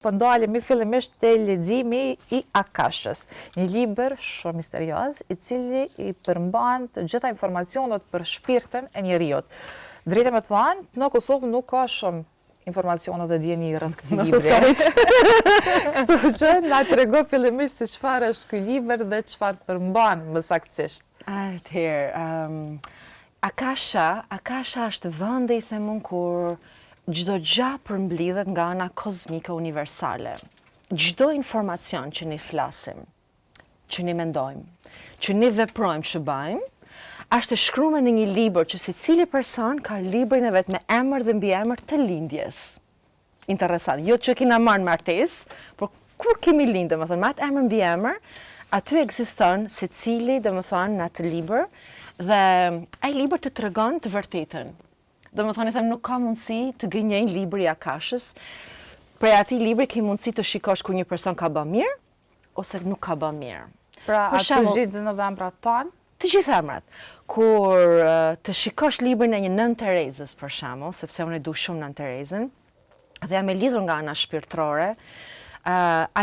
Po ndalemi fillimisht te leximi I Akashës, një libër shumë misterioz I cili I përmban të gjitha informacionet për shpirtin e njeriut. Drejtë me të thënë, në Kosovë nuk ka shumë informacione dhe dieni rreth këtij libri. Kështu që na trego fillimisht se çfarë është ky libër dhe çfarë përmban më saktësisht. Atëherë, Akasha është vendi, themun, kur çdo gjë përmblidhet nga ana kozmike universale. Çdo informacion që ne flasim, që ne mendojmë, që ne veprojmë, që bëjmë, është e shkruar në një libër që secili person ka librin e vet me emër dhe mbiemër të lindjes. Interesant. Jo që kena marrë martesë, por kur kemi lindë, domethënë, me atë emër mbiemër, aty ekziston secili, domethënë, në atë libër dhe ai libër të tregon të vërtetën. Domethënë, them, nuk ka mundësi të gënjej libri I Akashës. Prej atij libri ke mundësi të shikosh kur një person ka bërë mirë ose nuk ka bërë mirë. Pra, aty gjithë në dhembrat tonë? Të gjithë emrat. Kur të shikosh librin e një Nën Terezës, për shembull, sepse unë e du shumë Nën Terezën, dhe jam e lidhur nga ana shpirtërore,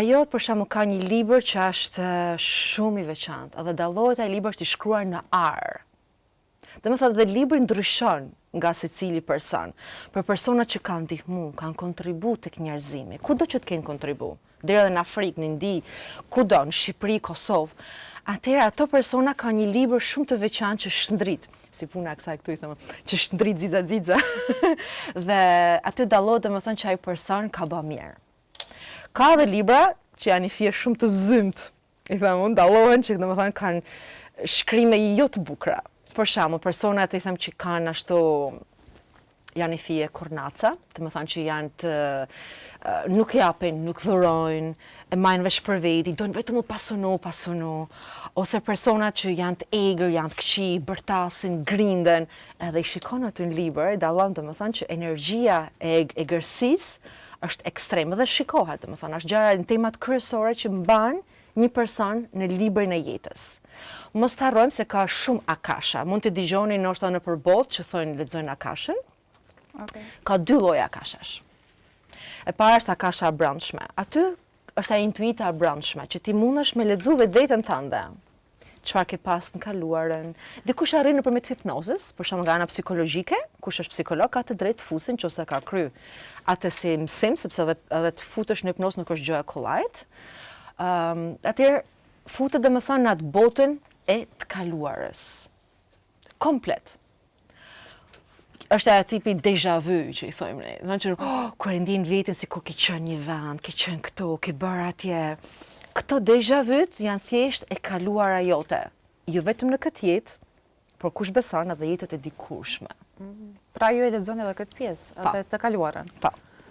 ajo për shembull ka një libër që është shumë I veçantë, dhe dallohet ai libër është I shkruar në ar. Domethënë dhe libri ndryshon nga secili person. Për personat që kanë ndihmu, kanë kontribu tek njerëzimi, kudo që të kenë kontribu, deri edhe në Afrikë, në Indi, kudo, në Shqipëri, Kosovë, atëherë ato persona kanë një libër shumë të veçantë që shndrit, si puna e kësaj këtu I them, që shndrit xixa. Dhe aty dallohet domethënë që ai person ka bërë mirë. Ka edhe libra që janë I fije shumë të zymt, I them unë, dallohen që domethënë kanë shkrime jo të bukura. Për shembull, personat I them që kanë ashtu janë I fije kornaca, domethënë që janë të nuk japin, nuk dhurojnë, e majnë vesh për veti, dojnë vetëm u pasunu, ose personat që janë të egër, janë të këqij, bërtasin, grinden, edhe I shikon aty në libër, dallon domethënë që energjia e egërsisë është ekstreme dhe shikohet, domethënë është gjëra në temat kryesore që mban një person në librin e jetës. Mos të harrojmë se ka shumë akasha. Mund të dëgjoni ndoshta nëpër botë që thonë lexojnë akashën. Okay. Ka dy lloje akashash. E para është akasha e brendshme. Aty është ai intuita e brendshme që ti mundesh me lexu vetveten tënde. Çfarë ke pas në kaluarën. Dikush arrin nëpërmjet hipnozës, për shembull nga ana psikologjike, kush është psikolog ka të drejtë të fusin nëse ka kry atë si mësim, sepse edhe të futesh në hipnozë nuk është gjë e kollajt. Atëherë futet domethënë në atë botën e të kaluarës. Komplet. Është ajo tipi déjà vu që I thojmë ne. Domethënë që kur e ndjen veten sikur ke qenë një vend, ke qenë këtu, ke bërë atje. Këto déjà vu janë thjesht e kaluara jote. Jo vetëm në këtë jetë, por kush beson edhe jetët e dikurshme. Pra ju e lexoni edhe këtë pjesë, edhe të kaluarën. Po.